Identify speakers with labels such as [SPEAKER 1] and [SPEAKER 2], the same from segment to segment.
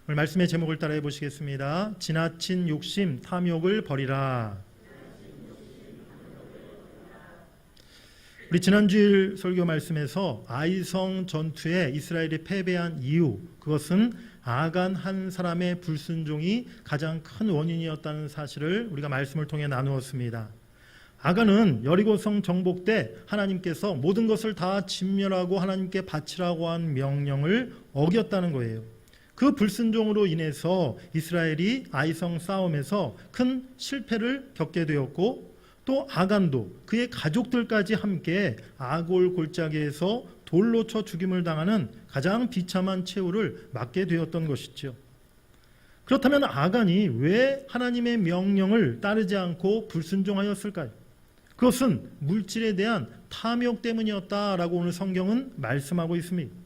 [SPEAKER 1] 오늘 말씀의 제목을 따라해 보시겠습니다. 지나친 욕심, 탐욕을 버리라. 우리 지난주일 설교 말씀에서 아이성 전투에 이스라엘이 패배한 이유, 그것은 아간 한 사람의 불순종이 가장 큰 원인이었다는 사실을 우리가 말씀을 통해 나누었습니다. 아간은 여리고성 정복 때 하나님께서 모든 것을 다 진멸하고 하나님께 바치라고 한 명령을 어겼다는 거예요. 그 불순종으로 인해서 이스라엘이 아이성 싸움에서 큰 실패를 겪게 되었고, 또 아간도 그의 가족들까지 함께 아골 골짜기에서 돌로 쳐 죽임을 당하는 가장 비참한 최후를 맞게 되었던 것이죠. 그렇다면 아간이 왜 하나님의 명령을 따르지 않고 불순종하였을까요? 그것은 물질에 대한 탐욕 때문이었다라고 오늘 성경은 말씀하고 있습니다.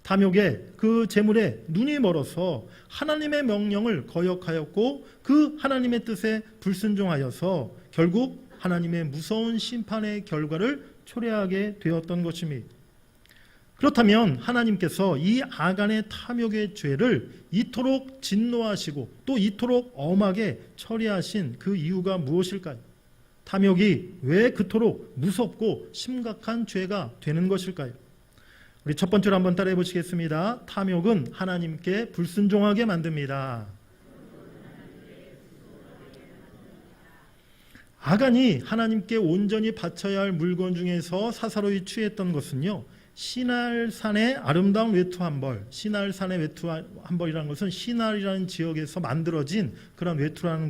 [SPEAKER 1] 탐욕에 그 재물에 눈이 멀어서 하나님의 명령을 거역하였고 그 하나님의 뜻에 불순종하여서 결국 하나님의 무서운 심판의 결과를 초래하게 되었던 것입니다. 그렇다면 하나님께서 이 아간의 탐욕의 죄를 이토록 진노하시고 또 이토록 엄하게 처리하신 그 이유가 무엇일까요? 탐욕이 왜 그토록 무섭고 심각한 죄가 되는 것일까요? 우리 첫 번째로 한번 따라해 보시겠습니다. 탐욕은 하나님께 불순종하게 만듭니다. 아간이 하나님께 온전히 바쳐야 할 물건 중에서 사사로이 취했던 것은요, 시날산의 아름다운 외투 한 벌. 시날산의 외투 한 벌이라는 것은 시날이라는 지역에서 만들어진 그런 외투라는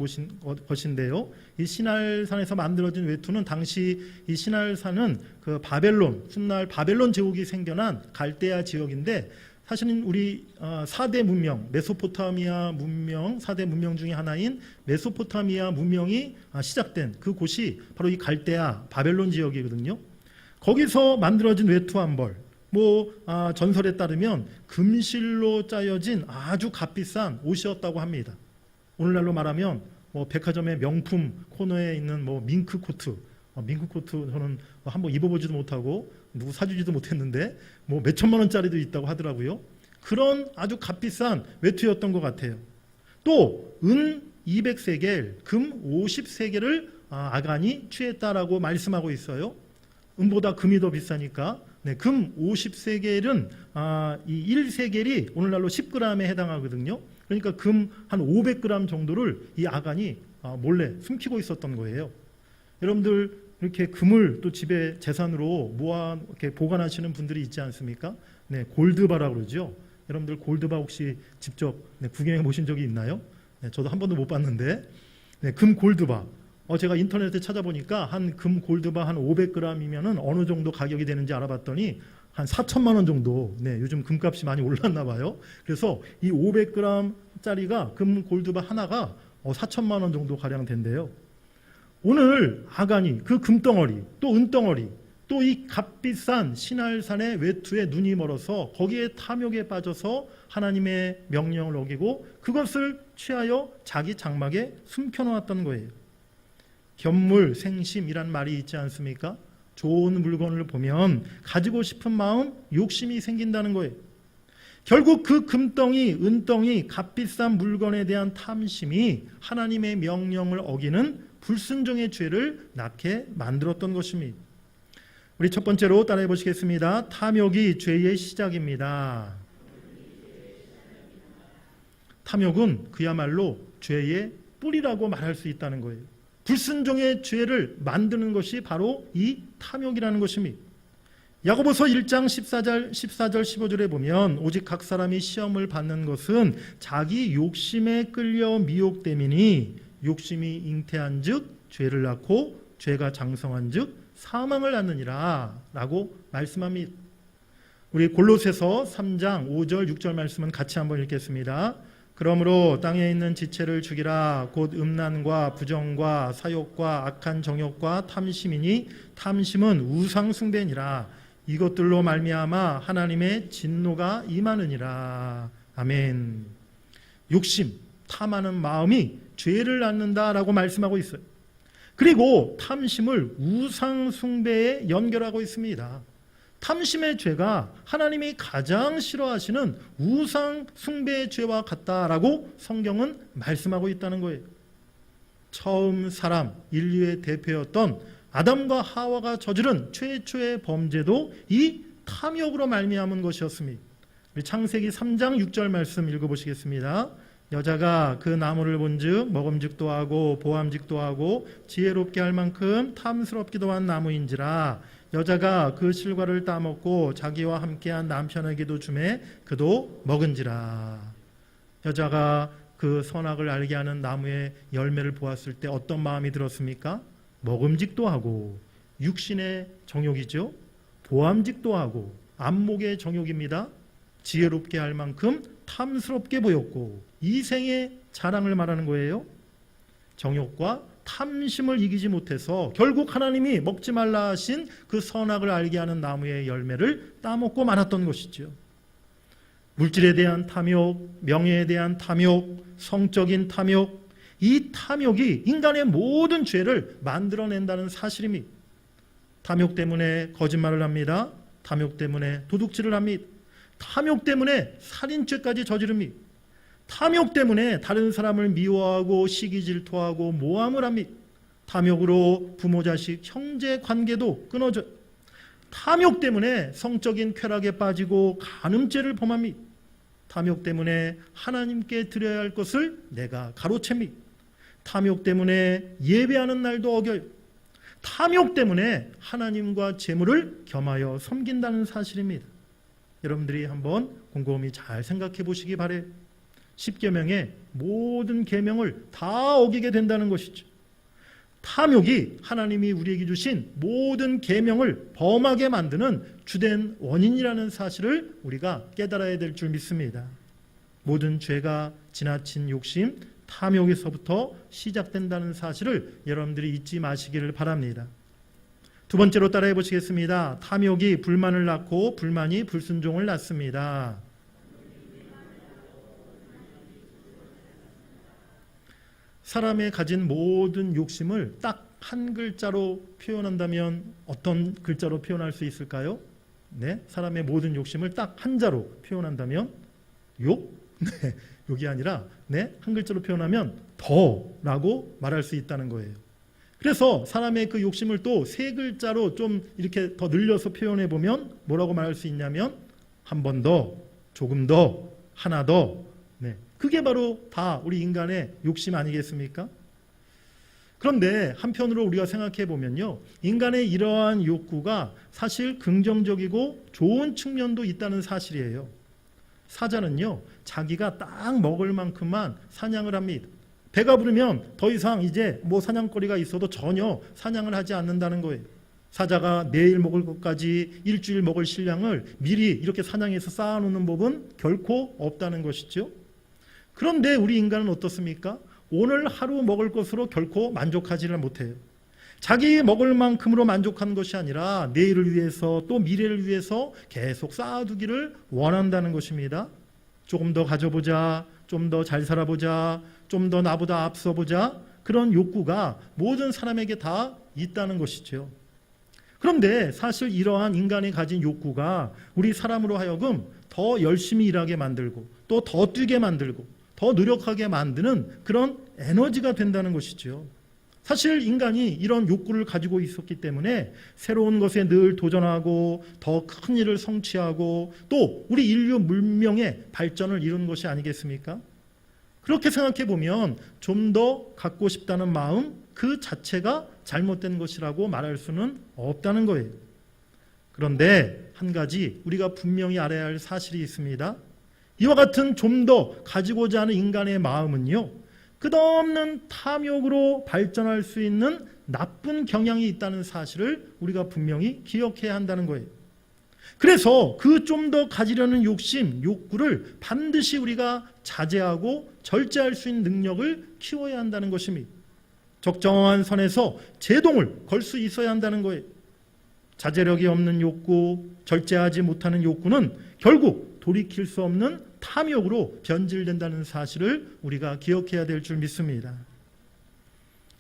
[SPEAKER 1] 것인데요. 이 시날산에서 만들어진 외투는 당시 이 시날산은 그 바벨론, 훗날 바벨론 제국이 생겨난 갈대아 지역인데, 사실은 우리 4대 문명, 메소포타미아 문명, 4대 문명 중에 하나인 메소포타미아 문명이 시작된 그 곳이 바로 이 갈대아, 바벨론 지역이거든요. 거기서 만들어진 외투 한 벌, 전설에 따르면 금실로 짜여진 아주 값비싼 옷이었다고 합니다. 오늘날로 말하면 백화점의 명품 코너에 있는 밍크 코트, 밍크 코트 저는 한번 입어보지도 못하고 누구 사주지도 못했는데 몇 천만 원짜리도 있다고 하더라고요. 그런 아주 값비싼 외투였던 것 같아요. 또 은 200세겔, 금 50세겔을 아간이 취했다라고 말씀하고 있어요. 은보다 금이 더 비싸니까. 금 50세겔은 이 1세겔이 오늘날로 10g에 해당하거든요. 그러니까 금 한 500g 정도를 이 아간이 몰래 숨기고 있었던 거예요. 여러분들 이렇게 금을 또 집에 재산으로 이렇게 보관하시는 분들이 있지 않습니까? 골드바라고 그러죠. 여러분들 골드바 혹시 직접 구경해 보신 적이 있나요? 저도 한 번도 못 봤는데, 금 골드바. 제가 인터넷에 찾아보니까 한 금 골드바 한 500g이면은 어느 정도 가격이 되는지 알아봤더니 한 4천만 원 정도. 요즘 금값이 많이 올랐나 봐요. 그래서 이 500g짜리가 금 골드바 하나가 4천만 원 정도 가량 된대요. 오늘 아간이 그 금덩어리, 또 은덩어리, 또 이 값비싼 시날산의 외투에 눈이 멀어서 거기에 탐욕에 빠져서 하나님의 명령을 어기고 그것을 취하여 자기 장막에 숨겨놓았던 거예요. 견물생심이란 말이 있지 않습니까? 좋은 물건을 보면 가지고 싶은 마음, 욕심이 생긴다는 거예요. 결국 그 금덩이, 은덩이, 값비싼 물건에 대한 탐심이 하나님의 명령을 어기는 불순종의 죄를 낳게 만들었던 것입니다. 우리 첫 번째로 따라해 보시겠습니다. 탐욕이 죄의 시작입니다. 탐욕은 그야말로 죄의 뿌리라고 말할 수 있다는 거예요. 불순종의 죄를 만드는 것이 바로 이 탐욕이라는 것입니다. 야고보서 1장 14절 15절에 보면 오직 각 사람이 시험을 받는 것은 자기 욕심에 끌려 미혹됨이니 욕심이 잉태한즉 죄를 낳고 죄가 장성한즉 사망을 낳느니라 라고 말씀합니다. 우리 골로새서 3장 5절 6절 말씀은 같이 한번 읽겠습니다. 그러므로 땅에 있는 지체를 죽이라. 곧 음란과 부정과 사욕과 악한 정욕과 탐심이니 탐심은 우상 숭배니라. 이것들로 말미암아 하나님의 진노가 임하느니라. 아멘. 욕심, 탐하는 마음이 죄를 낳는다라고 말씀하고 있어요. 그리고 탐심을 우상 숭배에 연결하고 있습니다. 탐심의 죄가 하나님이 가장 싫어하시는 우상 숭배의 죄와 같다라고 성경은 말씀하고 있다는 거예요. 처음 사람, 인류의 대표였던 아담과 하와가 저지른 최초의 범죄도 이 탐욕으로 말미암은 것이었습니다. 우리 창세기 3장 6절 말씀 읽어보시겠습니다. 여자가 그 나무를 본즉 먹음직도 하고 보암직도 하고 지혜롭게 할 만큼 탐스럽기도 한 나무인지라 여자가 그 실과를 따먹고 자기와 함께한 남편에게도 주매 그도 먹은지라. 여자가 그 선악을 알게 하는 나무의 열매를 보았을 때 어떤 마음이 들었습니까? 먹음직도 하고, 육신의 정욕이죠. 보암직도 하고, 안목의 정욕입니다. 지혜롭게 할 만큼 탐스럽게 보였고, 이생의 자랑을 말하는 거예요. 정욕과 탐심을 이기지 못해서 결국 하나님이 먹지 말라 하신 그 선악을 알게 하는 나무의 열매를 따먹고 말았던 것이죠. 물질에 대한 탐욕, 명예에 대한 탐욕, 성적인 탐욕, 이 탐욕이 인간의 모든 죄를 만들어낸다는 사실입니다. 탐욕 때문에 거짓말을 합니다. 탐욕 때문에 도둑질을 합니다. 탐욕 때문에 살인죄까지 저지릅니다. 탐욕 때문에 다른 사람을 미워하고 시기 질투하고 모함을 합니다. 탐욕으로 부모 자식 형제 관계도 끊어져요. 탐욕 때문에 성적인 쾌락에 빠지고 간음죄를 범합니다. 탐욕 때문에 하나님께 드려야 할 것을 내가 가로챕니다. 탐욕 때문에 예배하는 날도 어겨요. 탐욕 때문에 하나님과 재물을 겸하여 섬긴다는 사실입니다. 여러분들이 한번 곰곰이 잘 생각해 보시기 바래요. 10계명의 모든 계명을 다 어기게 된다는 것이죠. 탐욕이 하나님이 우리에게 주신 모든 계명을 범하게 만드는 주된 원인이라는 사실을 우리가 깨달아야 될 줄 믿습니다. 모든 죄가 지나친 욕심, 탐욕에서부터 시작된다는 사실을 여러분들이 잊지 마시기를 바랍니다. 두 번째로 따라해 보시겠습니다. 탐욕이 불만을 낳고 불만이 불순종을 낳습니다. 사람의 가진 모든 욕심을 딱 한 글자로 표현한다면 어떤 글자로 표현할 수 있을까요? 네, 사람의 모든 욕심을 딱 한자로 표현한다면 욕? 네, 욕이 아니라 한 글자로 표현하면 더라고 말할 수 있다는 거예요. 그래서 사람의 그 욕심을 또 세 글자로 좀 이렇게 더 늘려서 표현해 보면 뭐라고 말할 수 있냐면 한 번 더, 조금 더, 하나 더. 그게 바로 다 우리 인간의 욕심 아니겠습니까? 그런데 한편으로 우리가 생각해 보면요, 인간의 이러한 욕구가 사실 긍정적이고 좋은 측면도 있다는 사실이에요. 사자는요, 자기가 딱 먹을 만큼만 사냥을 합니다. 배가 부르면 더 이상 이제 뭐 사냥거리가 있어도 전혀 사냥을 하지 않는다는 거예요. 사자가 내일 먹을 것까지 일주일 먹을 식량을 미리 이렇게 사냥해서 쌓아놓는 법은 결코 없다는 것이죠. 그런데 우리 인간은 어떻습니까? 오늘 하루 먹을 것으로 결코 만족하지를 못해요. 자기 먹을 만큼으로 만족한 것이 아니라 내일을 위해서 또 미래를 위해서 계속 쌓아두기를 원한다는 것입니다. 조금 더 가져보자, 좀 더 잘 살아보자, 좀 더 나보다 앞서보자, 그런 욕구가 모든 사람에게 다 있다는 것이죠. 그런데 사실 이러한 인간이 가진 욕구가 우리 사람으로 하여금 더 열심히 일하게 만들고 또 더 뛰게 만들고 더 노력하게 만드는 그런 에너지가 된다는 것이죠. 사실 인간이 이런 욕구를 가지고 있었기 때문에 새로운 것에 늘 도전하고 더 큰 일을 성취하고 또 우리 인류 문명의 발전을 이룬 것이 아니겠습니까? 그렇게 생각해 보면 좀 더 갖고 싶다는 마음 그 자체가 잘못된 것이라고 말할 수는 없다는 거예요. 그런데 한 가지 우리가 분명히 알아야 할 사실이 있습니다. 이와 같은 좀 더 가지고자 하는 인간의 마음은요, 끝없는 탐욕으로 발전할 수 있는 나쁜 경향이 있다는 사실을 우리가 분명히 기억해야 한다는 거예요. 그래서 그 좀 더 가지려는 욕심, 욕구를 반드시 우리가 자제하고 절제할 수 있는 능력을 키워야 한다는 것입니다. 적정한 선에서 제동을 걸 수 있어야 한다는 거예요. 자제력이 없는 욕구, 절제하지 못하는 욕구는 결국 돌이킬 수 없는 탐욕으로 변질된다는 사실을 우리가 기억해야 될 줄 믿습니다.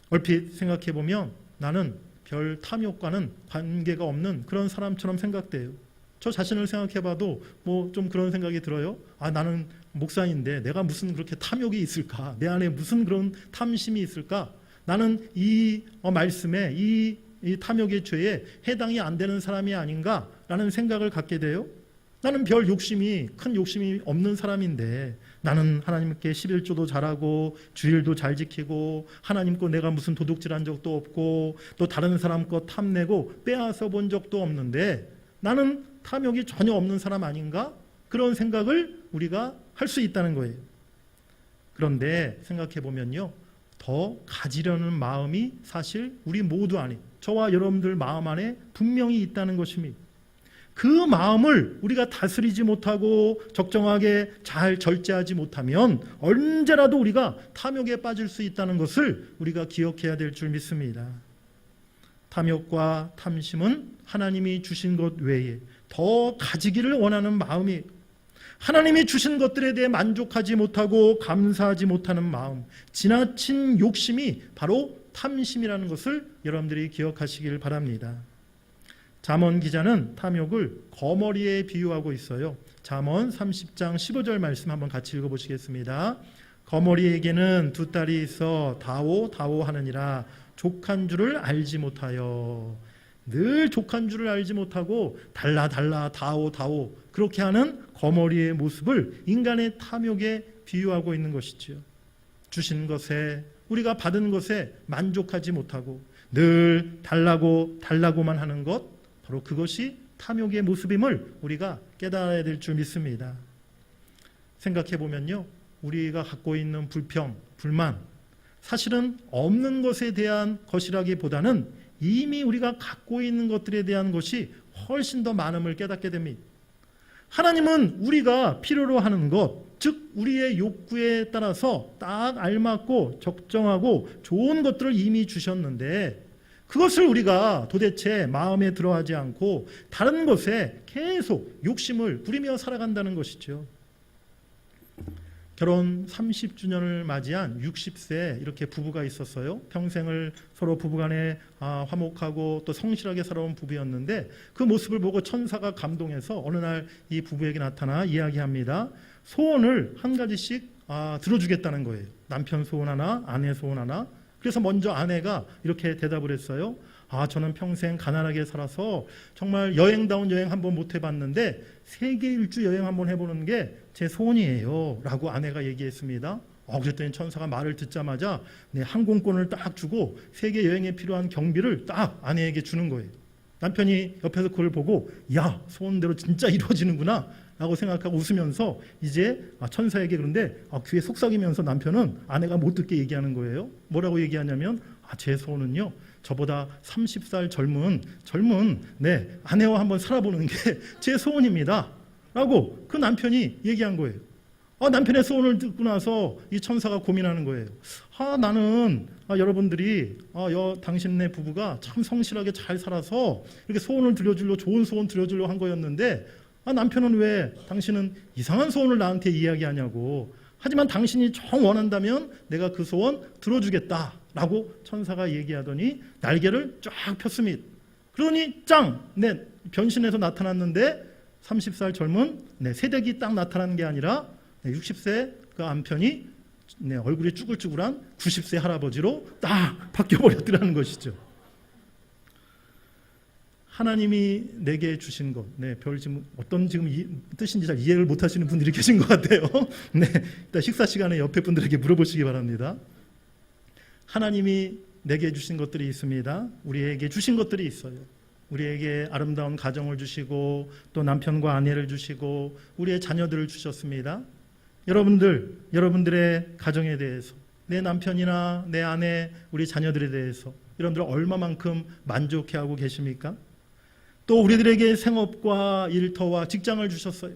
[SPEAKER 1] 얼핏 생각해 보면 나는 별 탐욕과는 관계가 없는 그런 사람처럼 생각돼요. 저 자신을 생각해봐도 뭐 좀 그런 생각이 들어요. 아, 나는 목사인데 내가 무슨 그렇게 탐욕이 있을까? 내 안에 무슨 그런 탐심이 있을까? 나는 이 말씀에 이 탐욕의 죄에 해당이 안 되는 사람이 아닌가라는 생각을 갖게 돼요. 나는 별 큰 욕심이 없는 사람인데 나는 하나님께 11조도 잘하고 주일도 잘 지키고 하나님 거 내가 무슨 도둑질한 적도 없고 또 다른 사람 거 탐내고 빼앗아 본 적도 없는데 나는 탐욕이 전혀 없는 사람 아닌가? 그런 생각을 우리가 할 수 있다는 거예요. 그런데 생각해 보면요, 더 가지려는 마음이 사실 우리 모두 안에, 저와 여러분들 마음 안에 분명히 있다는 것입니다. 그 마음을 우리가 다스리지 못하고 적정하게 잘 절제하지 못하면 언제라도 우리가 탐욕에 빠질 수 있다는 것을 우리가 기억해야 될 줄 믿습니다. 탐욕과 탐심은 하나님이 주신 것 외에 더 가지기를 원하는 마음이, 하나님이 주신 것들에 대해 만족하지 못하고 감사하지 못하는 마음, 지나친 욕심이 바로 탐심이라는 것을 여러분들이 기억하시길 바랍니다. 잠언 기자는 탐욕을 거머리에 비유하고 있어요. 잠언 30장 15절 말씀 한번 같이 읽어보시겠습니다. 거머리에게는 두 딸이 있어 다오 하느니라 족한 줄을 알지 못하여. 늘 족한 줄을 알지 못하고 달라 다오 그렇게 하는 거머리의 모습을 인간의 탐욕에 비유하고 있는 것이지요. 주신 것에, 우리가 받은 것에 만족하지 못하고 늘 달라고만 하는 것, 바로 그것이 탐욕의 모습임을 우리가 깨달아야 될 줄 믿습니다. 생각해 보면요, 우리가 갖고 있는 불평, 불만, 사실은 없는 것에 대한 것이라기보다는 이미 우리가 갖고 있는 것들에 대한 것이 훨씬 더 많음을 깨닫게 됩니다. 하나님은 우리가 필요로 하는 것, 즉 우리의 욕구에 따라서 딱 알맞고 적정하고 좋은 것들을 이미 주셨는데 그것을 우리가 도대체 마음에 들어하지 않고 다른 것에 계속 욕심을 부리며 살아간다는 것이죠. 결혼 30주년을 맞이한 60세 이렇게 부부가 있었어요. 평생을 서로 부부간에 화목하고 또 성실하게 살아온 부부였는데 그 모습을 보고 천사가 감동해서 어느 날 이 부부에게 나타나 이야기합니다. 소원을 한 가지씩 들어주겠다는 거예요. 남편 소원 하나, 아내 소원 하나. 그래서 먼저 아내가 이렇게 대답을 했어요. 저는 평생 가난하게 살아서 정말 여행다운 여행 한번 못 해봤는데 세계 일주 여행 한번 해보는 게 제 소원이에요 라고 아내가 얘기했습니다. 그랬더니 천사가 말을 듣자마자 항공권을 딱 주고 세계 여행에 필요한 경비를 딱 아내에게 주는 거예요. 남편이 옆에서 그걸 보고 야, 소원대로 진짜 이루어지는구나 라고 생각하고 웃으면서 이제 천사에게, 그런데 귀에 속삭이면서 남편은 아내가 못 듣게 얘기하는 거예요. 뭐라고 얘기하냐면 제 소원은요, 저보다 30살 젊은 아내와 한번 살아보는 게 제 소원입니다 라고 그 남편이 얘기한 거예요. 남편의 소원을 듣고 나서 이 천사가 고민하는 거예요. 나는 여러분들이 당신네 부부가 참 성실하게 잘 살아서 이렇게 소원을 들려주려, 좋은 소원 들려주려 한 거였는데 남편은 왜 당신은 이상한 소원을 나한테 이야기하냐고. 하지만 당신이 정 원한다면 내가 그 소원 들어주겠다라고 천사가 얘기하더니 날개를 쫙 폈습니다. 그러니 변신해서 나타났는데 30살 젊은 새댁이 딱 나타난 게 아니라 60세 그 남편이 얼굴이 쭈글쭈글한 90세 할아버지로 딱 바뀌어버렸더라는 것이죠. 하나님이 내게 주신 것, 지금 어떤 뜻인지 잘 이해를 못하시는 분들이 계신 것 같아요. 일단 식사 시간에 옆에 분들에게 물어보시기 바랍니다. 하나님이 내게 주신 것들이 있습니다. 우리에게 주신 것들이 있어요. 우리에게 아름다운 가정을 주시고 또 남편과 아내를 주시고 우리의 자녀들을 주셨습니다. 여러분들의 가정에 대해서, 내 남편이나 내 아내, 우리 자녀들에 대해서 여러분들 얼마만큼 만족해하고 계십니까? 또 우리들에게 생업과 일터와 직장을 주셨어요.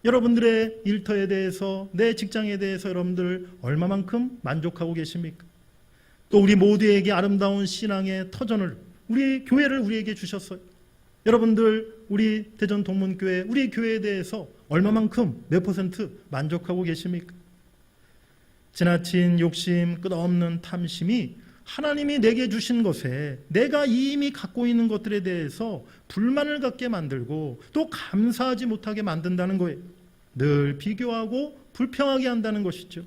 [SPEAKER 1] 여러분들의 일터에 대해서, 내 직장에 대해서 여러분들 얼마만큼 만족하고 계십니까? 또 우리 모두에게 아름다운 신앙의 터전을, 우리 교회를 우리에게 주셨어요. 여러분들 우리 대전 동문교회, 우리 교회에 대해서 얼마만큼 몇 퍼센트 만족하고 계십니까? 지나친 욕심, 끝없는 탐심이 하나님이 내게 주신 것에 내가 이미 갖고 있는 것들에 대해서 불만을 갖게 만들고 또 감사하지 못하게 만든다는 거예요. 늘 비교하고 불평하게 한다는 것이죠.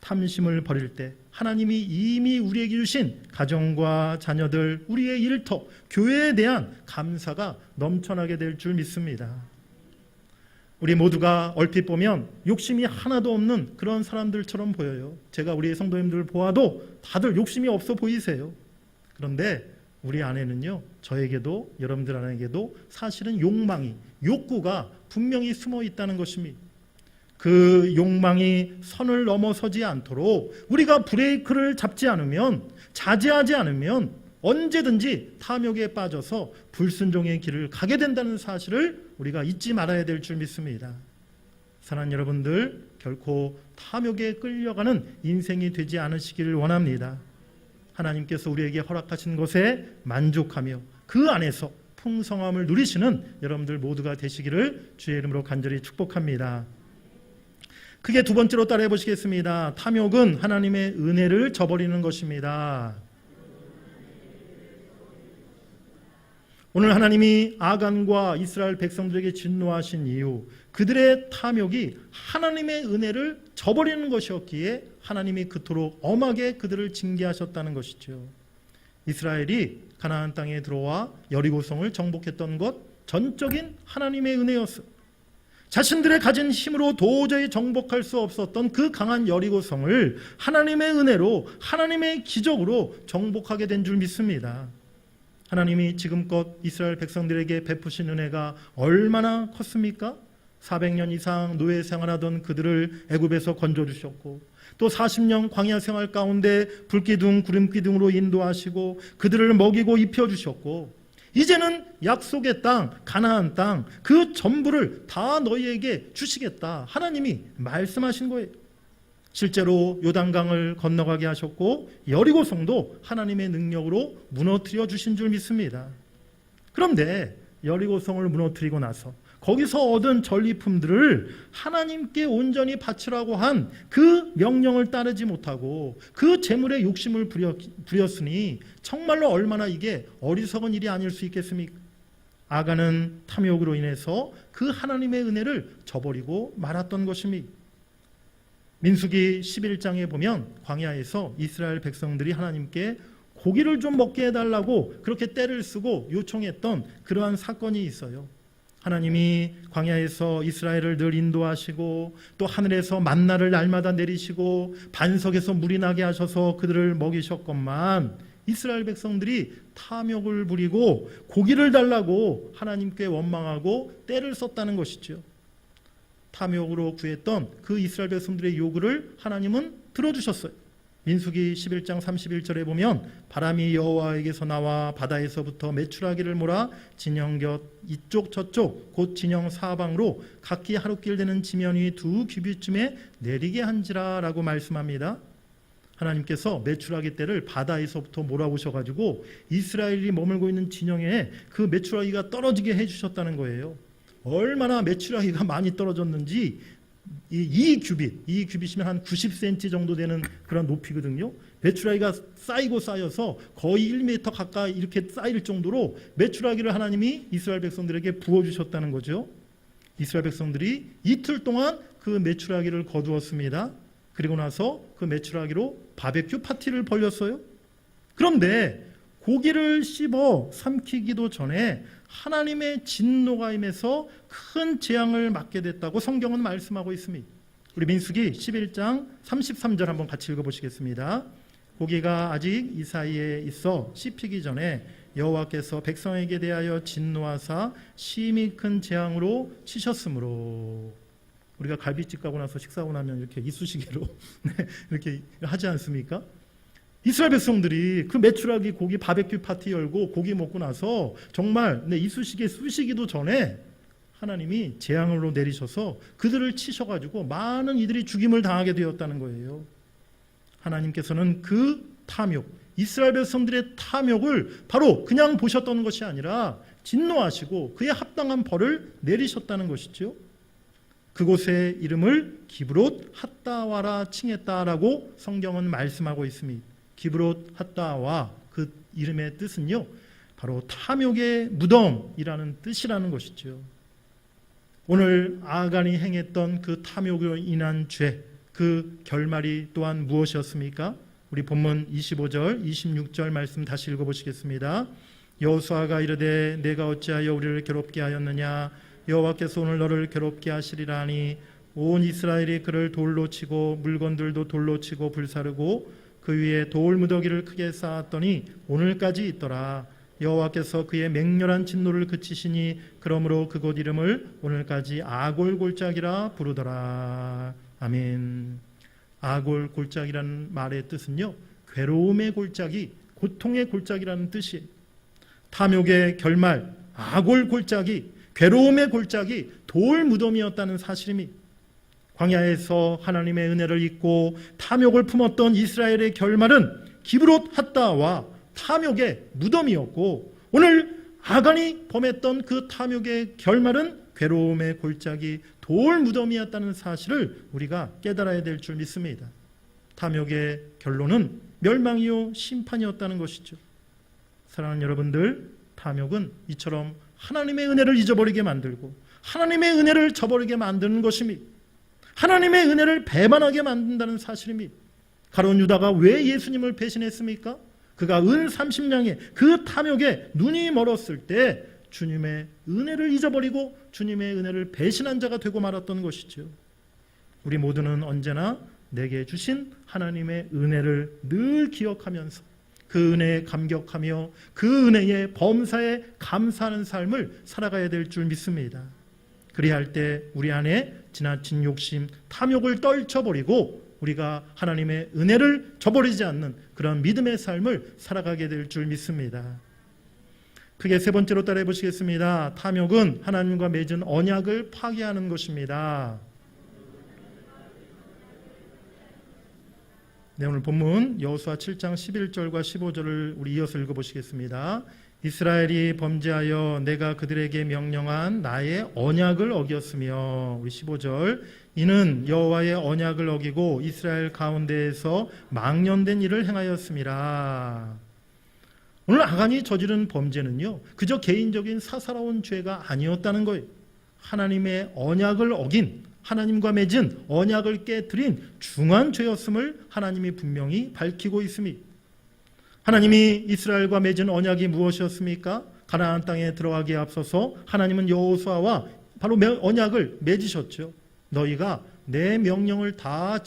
[SPEAKER 1] 탐심을 버릴 때 하나님이 이미 우리에게 주신 가정과 자녀들, 우리의 일터, 교회에 대한 감사가 넘쳐나게 될 줄 믿습니다. 우리 모두가 얼핏 보면 욕심이 하나도 없는 그런 사람들처럼 보여요. 제가 우리 성도님들 보아도 다들 욕심이 없어 보이세요. 그런데 우리 안에는요, 저에게도 여러분들 안에게도 사실은 욕구가 분명히 숨어 있다는 것입니다. 그 욕망이 선을 넘어서지 않도록 우리가 브레이크를 잡지 않으면, 자제하지 않으면 언제든지 탐욕에 빠져서 불순종의 길을 가게 된다는 사실을 우리가 잊지 말아야 될 줄 믿습니다. 사랑하는 여러분들, 결코 탐욕에 끌려가는 인생이 되지 않으시기를 원합니다. 하나님께서 우리에게 허락하신 것에 만족하며 그 안에서 풍성함을 누리시는 여러분들 모두가 되시기를 주의 이름으로 간절히 축복합니다. 크게 두 번째로 따라해 보시겠습니다. 탐욕은 하나님의 은혜를 저버리는 것입니다. 오늘 하나님이 아간과 이스라엘 백성들에게 진노하신 이유, 그들의 탐욕이 하나님의 은혜를 저버리는 것이었기에 하나님이 그토록 엄하게 그들을 징계하셨다는 것이죠. 이스라엘이 가나안 땅에 들어와 여리고성을 정복했던 것, 전적인 하나님의 은혜였어요. 자신들의 가진 힘으로 도저히 정복할 수 없었던 그 강한 여리고성을 하나님의 은혜로, 하나님의 기적으로 정복하게 된 줄 믿습니다. 하나님이 지금껏 이스라엘 백성들에게 베푸신 은혜가 얼마나 컸습니까? 400년 이상 노예 생활하던 그들을 애굽에서 건져주셨고, 또 40년 광야 생활 가운데 불기둥 구름기둥으로 인도하시고 그들을 먹이고 입혀주셨고, 이제는 약속의 땅, 가나안 땅, 그 전부를 다 너희에게 주시겠다, 하나님이 말씀하신 거예요. 실제로 요단강을 건너가게 하셨고 여리고성도 하나님의 능력으로 무너뜨려 주신 줄 믿습니다. 그런데 여리고성을 무너뜨리고 나서 거기서 얻은 전리품들을 하나님께 온전히 바치라고 한 그 명령을 따르지 못하고 그 재물에 욕심을 부렸으니 정말로 얼마나 이게 어리석은 일이 아닐 수 있겠습니까? 아간은 탐욕으로 인해서 그 하나님의 은혜를 저버리고 말았던 것입니다. 민수기 11장에 보면 광야에서 이스라엘 백성들이 하나님께 고기를 좀 먹게 해달라고 그렇게 떼를 쓰고 요청했던 그러한 사건이 있어요. 하나님이 광야에서 이스라엘을 늘 인도하시고 또 하늘에서 만나를 날마다 내리시고 반석에서 물이 나게 하셔서 그들을 먹이셨건만 이스라엘 백성들이 탐욕을 부리고 고기를 달라고 하나님께 원망하고 떼를 썼다는 것이죠. 탐욕으로 구했던 그 이스라엘 백성들의 요구를 하나님은 들어주셨어요. 민수기 11장 31절에 보면 바람이 여호와에게서 나와 바다에서부터 메추라기를 몰아 진영 곁 이쪽 저쪽 곧 진영 사방으로 각기 하루길 되는 지면 위 2규빗쯤에 내리게 한지라 라고 말씀합니다. 하나님께서 메추라기 떼를 바다에서부터 몰아오셔가지고 이스라엘이 머물고 있는 진영에 그 메추라기가 떨어지게 해주셨다는 거예요. 얼마나 메추라기가 많이 떨어졌는지, 2규빗이면 한 90cm 정도 되는 그런 높이거든요. 메추라기가 쌓이고 쌓여서 거의 1m 가까이 이렇게 쌓일 정도로 메추라기를 하나님이 이스라엘 백성들에게 부어주셨다는 거죠. 이스라엘 백성들이 이틀 동안 그 메추라기를 거두었습니다. 그리고 나서 그 메추라기로 바베큐 파티를 벌였어요. 그런데 고기를 씹어 삼키기도 전에 하나님의 진노가 임해서 큰 재앙을 맞게 됐다고 성경은 말씀하고 있습니다. 우리 민수기 11장 33절 한번 같이 읽어보시겠습니다. 고기가 아직 이 사이에 있어 씹히기 전에 여호와께서 백성에게 대하여 진노하사 심히 큰 재앙으로 치셨으므로. 우리가 갈비집 가고 나서 식사하고 나면 이렇게 이쑤시개로 이렇게 하지 않습니까? 이스라엘 백성들이 그 메추라기 고기 바베큐 파티 열고 고기 먹고 나서 정말 이쑤시개 쑤시기도 전에 하나님이 재앙으로 내리셔서 그들을 치셔가지고 많은 이들이 죽임을 당하게 되었다는 거예요. 하나님께서는 그 탐욕, 이스라엘 백성들의 탐욕을 바로 그냥 보셨던 것이 아니라 진노하시고 그에 합당한 벌을 내리셨다는 것이죠. 그곳의 이름을 기브롯 핫다와라 칭했다라고 성경은 말씀하고 있습니다. 기브롯 핫다와 그 이름의 뜻은요, 바로 탐욕의 무덤이라는 뜻이라는 것이죠. 오늘 아간이 행했던 그 탐욕으로 인한 죄, 그 결말이 또한 무엇이었습니까? 우리 본문 25절, 26절 말씀 다시 읽어보시겠습니다. 여호수아가 이르되 내가 어찌하여 우리를 괴롭게 하였느냐? 여호와께서 오늘 너를 괴롭게 하시리라 하니 온 이스라엘이 그를 돌로 치고 물건들도 돌로 치고 불사르고 그 위에 돌 무더기를 크게 쌓았더니 오늘까지 있더라. 여호와께서 그의 맹렬한 진노를 그치시니 그러므로 그곳 이름을 오늘까지 아골 골짜기라 부르더라. 아멘. 아골 골짜기라는 말의 뜻은요, 괴로움의 골짜기, 고통의 골짜기라는 뜻이에요. 탐욕의 결말, 아골 골짜기, 괴로움의 골짜기, 돌 무덤이었다는 사실입니다. 광야에서 하나님의 은혜를 잊고 탐욕을 품었던 이스라엘의 결말은 기브롯 핫다와 탐욕의 무덤이었고, 오늘 아간이 범했던 그 탐욕의 결말은 괴로움의 골짜기, 돌 무덤이었다는 사실을 우리가 깨달아야 될 줄 믿습니다. 탐욕의 결론은 멸망이요 심판이었다는 것이죠. 사랑하는 여러분들, 탐욕은 이처럼 하나님의 은혜를 잊어버리게 만들고 하나님의 은혜를 저버리게 만드는 것입니다. 하나님의 은혜를 배반하게 만든다는 사실입니다. 가룟 유다가 왜 예수님을 배신했습니까? 그가 은 30냥에 그 탐욕에 눈이 멀었을 때 주님의 은혜를 잊어버리고 주님의 은혜를 배신한 자가 되고 말았던 것이죠. 우리 모두는 언제나 내게 주신 하나님의 은혜를 늘 기억하면서 그 은혜에 감격하며 그 은혜의 범사에 감사하는 삶을 살아가야 될 줄 믿습니다. 그리할 때 우리 안에 지나친 욕심, 탐욕을 떨쳐버리고 우리가 하나님의 은혜를 저버리지 않는 그런 믿음의 삶을 살아가게 될 줄 믿습니다. 크게 세 번째로 따라해 보시겠습니다. 탐욕은 하나님과 맺은 언약을 파괴하는 것입니다. 네, 오늘 본문 여호수아 7장 11절과 15절을 우리 이어서 읽어보시겠습니다. 이스라엘이 범죄하여 내가 그들에게 명령한 나의 언약을 어겼으며, 우리 15절, 이는 여호와의 언약을 어기고 이스라엘 가운데에서 망령된 일을 행하였습니다. 오늘 아간이 저지른 범죄는요, 그저 개인적인 사사로운 죄가 아니었다는 거예요. 하나님의 언약을 어긴, 하나님과 맺은 언약을 깨뜨린 중한 죄였음을 하나님이 분명히 밝히고 있습니다. 하나님이 이스라엘과 맺은 언약이 무엇이었습니까? 가나안 땅에 들어가기에 앞서서 하나님은 여호수아와 바로 언약을 맺으셨죠. 너희가 내 명령을 다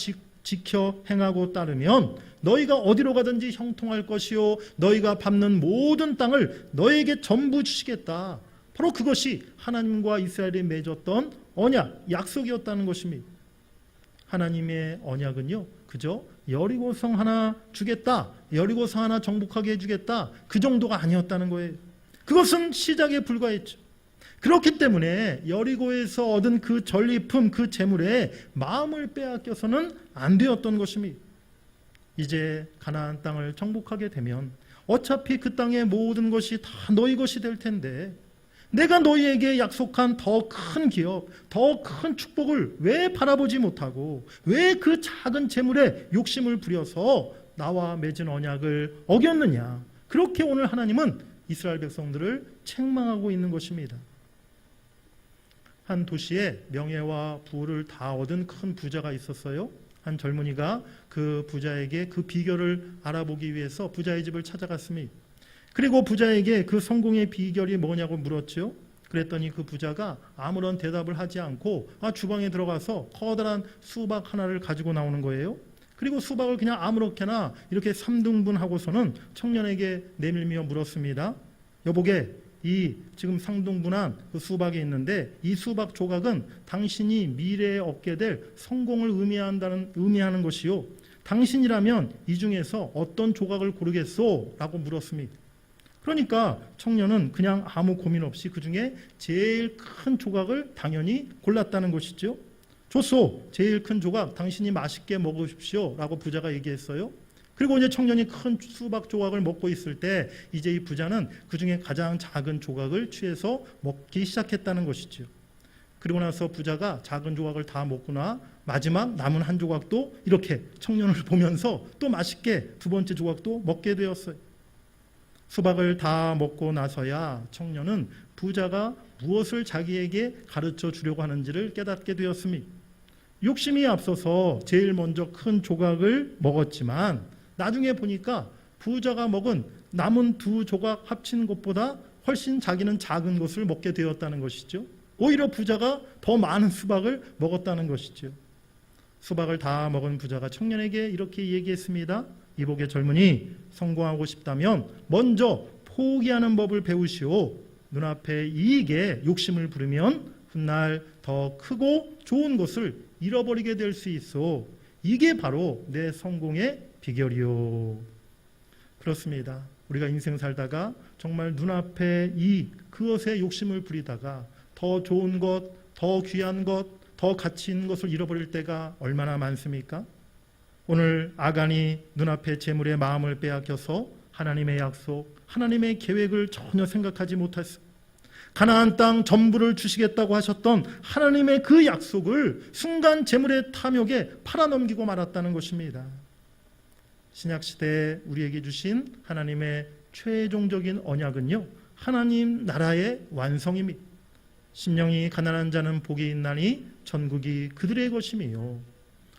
[SPEAKER 1] 지켜 행하고 따르면 너희가 어디로 가든지 형통할 것이요 너희가 밟는 모든 땅을 너희에게 전부 주시겠다. 바로 그것이 하나님과 이스라엘이 맺었던 언약, 약속이었다는 것입니다. 하나님의 언약은요, 그저 여리고성 하나 주겠다, 여리고성 하나 정복하게 해주겠다, 그 정도가 아니었다는 거예요. 그것은 시작에 불과했죠. 그렇기 때문에 여리고에서 얻은 그 전리품, 그 재물에 마음을 빼앗겨서는 안 되었던 것입니다. 이제 가나안 땅을 정복하게 되면 어차피 그 땅의 모든 것이 다 너희 것이 될 텐데 내가 너희에게 약속한 더 큰 기업, 더 큰 축복을 왜 바라보지 못하고 왜 그 작은 재물에 욕심을 부려서 나와 맺은 언약을 어겼느냐. 그렇게 오늘 하나님은 이스라엘 백성들을 책망하고 있는 것입니다. 한 도시에 명예와 부를 다 얻은 큰 부자가 있었어요. 한 젊은이가 그 부자에게 그 비결을 알아보기 위해서 부자의 집을 찾아갔습니다. 그리고 부자에게 그 성공의 비결이 뭐냐고 물었죠. 그랬더니 그 부자가 아무런 대답을 하지 않고 주방에 들어가서 커다란 수박 하나를 가지고 나오는 거예요. 그리고 수박을 그냥 아무렇게나 이렇게 3등분하고서는 청년에게 내밀며 물었습니다. 여보게, 이 지금 상등분한 그 수박이 있는데 이 수박 조각은 당신이 미래에 얻게 될 성공을 의미하는 것이요. 당신이라면 이 중에서 어떤 조각을 고르겠소? 라고 물었습니다. 그러니까 청년은 그냥 아무 고민 없이 그 중에 제일 큰 조각을 당연히 골랐다는 것이죠. 좋소, 제일 큰 조각 당신이 맛있게 먹으십시오 라고 부자가 얘기했어요. 그리고 이제 청년이 큰 수박 조각을 먹고 있을 때 이제 이 부자는 그 중에 가장 작은 조각을 취해서 먹기 시작했다는 것이죠. 그리고 나서 부자가 작은 조각을 다 먹고 마지막 남은 한 조각도 이렇게 청년을 보면서 또 맛있게 두 번째 조각도 먹게 되었어요. 수박을 다 먹고 나서야 청년은 부자가 무엇을 자기에게 가르쳐 주려고 하는지를 깨닫게 되었습니다. 욕심이 앞서서 제일 먼저 큰 조각을 먹었지만 나중에 보니까 부자가 먹은 남은 두 조각 합친 것보다 훨씬 자기는 작은 것을 먹게 되었다는 것이죠. 오히려 부자가 더 많은 수박을 먹었다는 것이죠. 수박을 다 먹은 부자가 청년에게 이렇게 얘기했습니다. 이복의 젊은이, 성공하고 싶다면 먼저 포기하는 법을 배우시오. 눈앞의 이익에 욕심을 부리면 훗날 더 크고 좋은 것을 잃어버리게 될 수 있어. 이게 바로 내 성공의 비결이요. 그렇습니다. 우리가 인생 살다가 정말 눈앞의 이익, 그것에 욕심을 부리다가 더 좋은 것, 더 귀한 것, 더 가치 있는 것을 잃어버릴 때가 얼마나 많습니까? 오늘 아간이 눈앞의 재물에 마음을 빼앗겨서 하나님의 약속, 하나님의 계획을 전혀 생각하지 못했습니다. 가나안 땅 전부를 주시겠다고 하셨던 하나님의 그 약속을 순간 재물의 탐욕에 팔아넘기고 말았다는 것입니다. 신약시대에 우리에게 주신 하나님의 최종적인 언약은요, 하나님 나라의 완성입니다. 심령이 가난한 자는 복이 있나니 천국이 그들의 것이며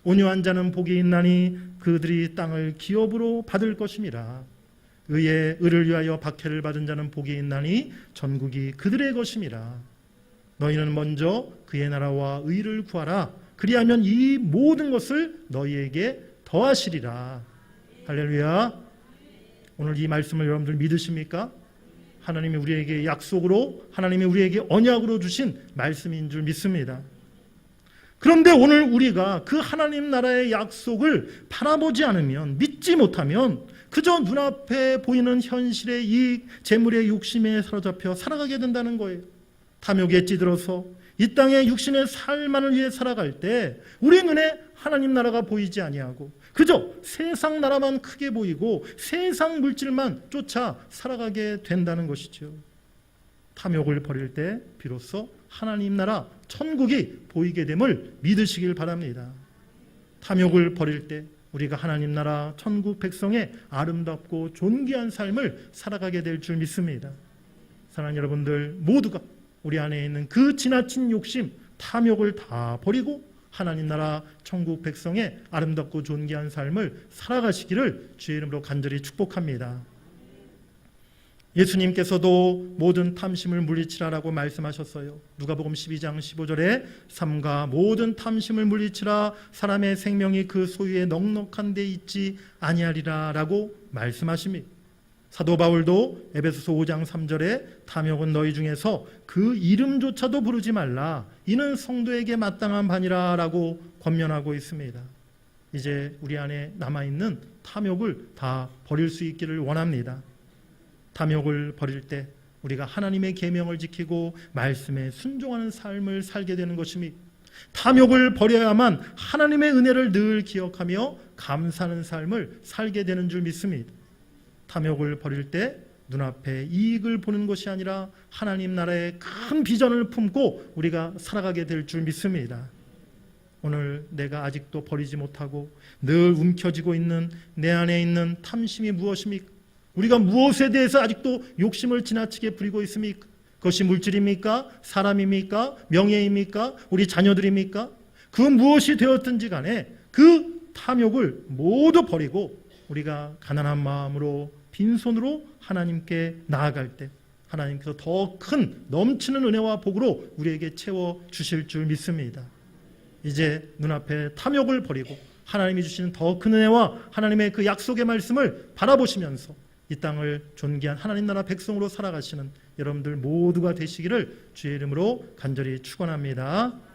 [SPEAKER 1] 온유한 자는 복이 있나니 그들이 땅을 기업으로 받을 것임이라. 의의 의를 위하여 박해를 받은 자는 복이 있나니 천국이 그들의 것임이라. 너희는 먼저 그의 나라와 의를 구하라. 그리하면 이 모든 것을 너희에게 더하시리라. 할렐루야. 오늘 이 말씀을 여러분들 믿으십니까? 하나님이 우리에게 약속으로, 하나님이 우리에게 언약으로 주신 말씀인 줄 믿습니다. 그런데 오늘 우리가 그 하나님 나라의 약속을 바라보지 않으면, 믿지 못하면 그저 눈앞에 보이는 현실의 이익, 재물의 욕심에 사로잡혀 살아가게 된다는 거예요. 탐욕에 찌들어서 이 땅의 육신의 삶만을 위해 살아갈 때 우리 눈에 하나님 나라가 보이지 아니하고 그저 세상 나라만 크게 보이고 세상 물질만 쫓아 살아가게 된다는 것이죠. 탐욕을 버릴 때 비로소 하나님 나라 천국이 보이게 됨을 믿으시길 바랍니다. 탐욕을 버릴 때 우리가 하나님 나라 천국 백성의 아름답고 존귀한 삶을 살아가게 될 줄 믿습니다. 사랑하는 여러분들 모두가 우리 안에 있는 그 지나친 욕심, 탐욕을 다 버리고 하나님 나라 천국 백성의 아름답고 존귀한 삶을 살아가시기를 주의 이름으로 간절히 축복합니다. 예수님께서도 모든 탐심을 물리치라라고 말씀하셨어요. 누가복음 12장 15절에 삼가 모든 탐심을 물리치라. 사람의 생명이 그 소유에 넉넉한 데 있지 아니하리라 라고 말씀하십니다. 사도 바울도 에베소서 5장 3절에 탐욕은 너희 중에서 그 이름조차도 부르지 말라. 이는 성도에게 마땅한 바니라 라고 권면하고 있습니다. 이제 우리 안에 남아있는 탐욕을 다 버릴 수 있기를 원합니다. 탐욕을 버릴 때 우리가 하나님의 계명을 지키고 말씀에 순종하는 삶을 살게 되는 것입니다. 탐욕을 버려야만 하나님의 은혜를 늘 기억하며 감사하는 삶을 살게 되는 줄 믿습니다. 탐욕을 버릴 때 눈앞에 이익을 보는 것이 아니라 하나님 나라의 큰 비전을 품고 우리가 살아가게 될 줄 믿습니다. 오늘 내가 아직도 버리지 못하고 늘 움켜쥐고 있는 내 안에 있는 탐심이 무엇입니까? 우리가 무엇에 대해서 아직도 욕심을 지나치게 부리고 있습니까? 그것이 물질입니까? 사람입니까? 명예입니까? 우리 자녀들입니까? 그 무엇이 되었든지 간에 그 탐욕을 모두 버리고 우리가 가난한 마음으로 빈손으로 하나님께 나아갈 때 하나님께서 더 큰 넘치는 은혜와 복으로 우리에게 채워 주실 줄 믿습니다. 이제 눈앞에 탐욕을 버리고 하나님이 주시는 더 큰 은혜와 하나님의 그 약속의 말씀을 바라보시면서 이 땅을 존귀한 하나님 나라 백성으로 살아가시는 여러분들 모두가 되시기를 주의 이름으로 간절히 축원합니다.